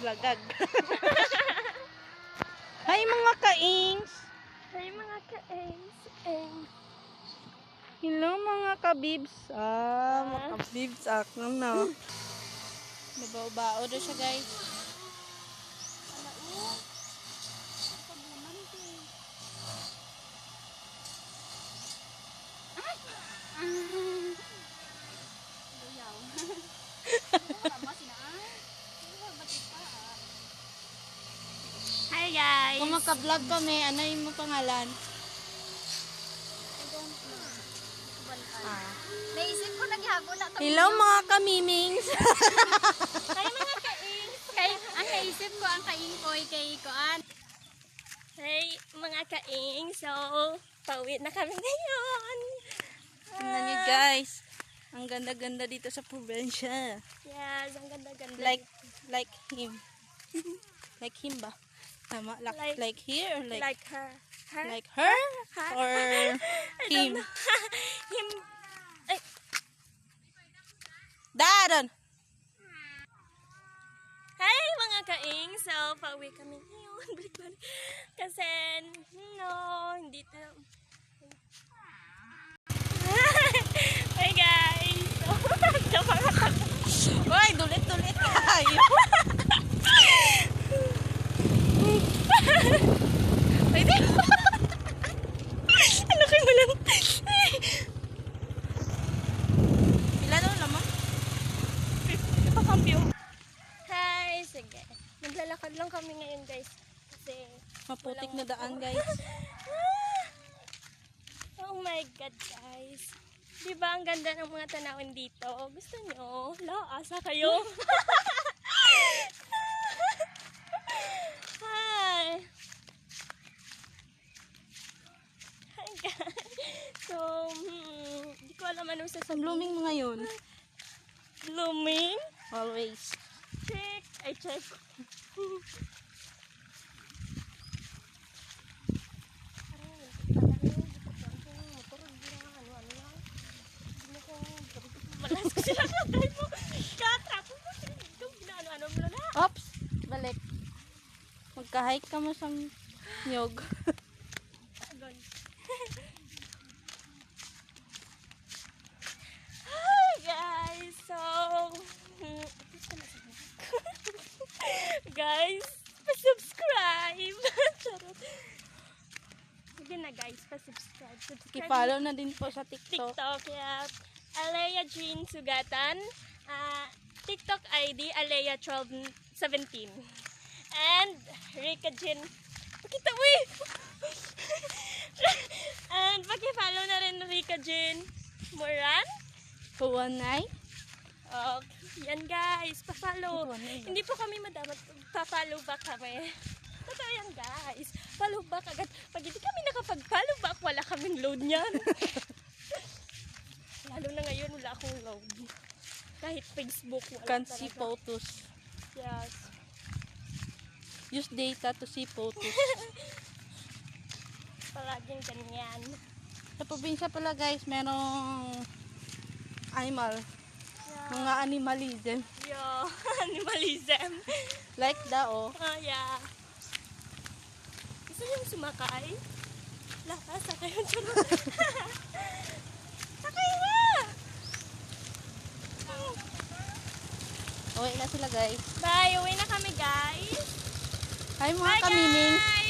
Lagag. Hi mga kaings. Hi mga ka-ings. Hello mga kabibs. Mga kabibs ako na. Nabao-bao doon siya guys. Hi guys. Kung maka-vlog kami, ano yung mo pangalan? Naisip ko naghago na Hello mga kamimings. Hi mga ka-ings. Ang naisip ko ang kaingkoy kay Koan. Hey mga ka-ings. So, pauwi na kami ngayon. Tingnan niyo guys. Ang ganda-ganda dito sa probinsya. Yes, ang ganda-ganda. Like him. Like him ba? Tama, like here or like her. like her or him? Him. Daron. Hi mga ka-ing. So, pauwi kami ngayon. Balik-balik. Kasi, hindi to. Hi guys. Hoy, dulit-dulit tayo. Pwede. Ano kayo mo lang? Ilan daw naman? Napakampyo. Hi, sige. Naglalakad lang kami ngayon guys. Kasi, Maputik na daan guys. oh my God guys. Diba ang ganda ng mga tanawin dito? Gusto nyo? Asa kayo? Hi. Hi guys. So, hindi ko alam anong sasabihin. Blooming mo ngayon. Blooming? Always. Check. I check. Malas ko sila katay mo. Katapos mo sila dito. Ginaano-ano mo na. Ops, balik. Magka-hike ka mo sa nyog. Agon. Hi guys. So, guys, pa-subscribe. Charot. Sige na guys, pa-subscribe. Subscribe. I-follow na din po sa TikTok. TikTok, yeah. Alea Jean Sugatan. TikTok ID, Alea1217. And Rika Jean. Pakita mo eh! And paki-follow na rin Rika Jean Moran. Huwanay. Okay. Yan guys, pa-follow. Huwanay ba? Hindi po kami madamat. Pa-follow back kami. Totoo yan guys. Follow back agad. Pag hindi kami nakapag-follow back, wala kaming load niyan. Lalo na ngayon, wala akong load. Kahit Facebook, wala Can't see talaga. photos. Yes. Use data to see photos. Palaging ganyan. Sa probinsya pala guys, merong animal. Yeah. Mga animalism. Yeah. Animalism. Like dao. Yeah. Gusto niyong sumakay? Lakas, sakay yung charot. Sakay na! Uwi na sila guys. Bye! Uwi na kami guys! Hi mga Bye kamiming. guys!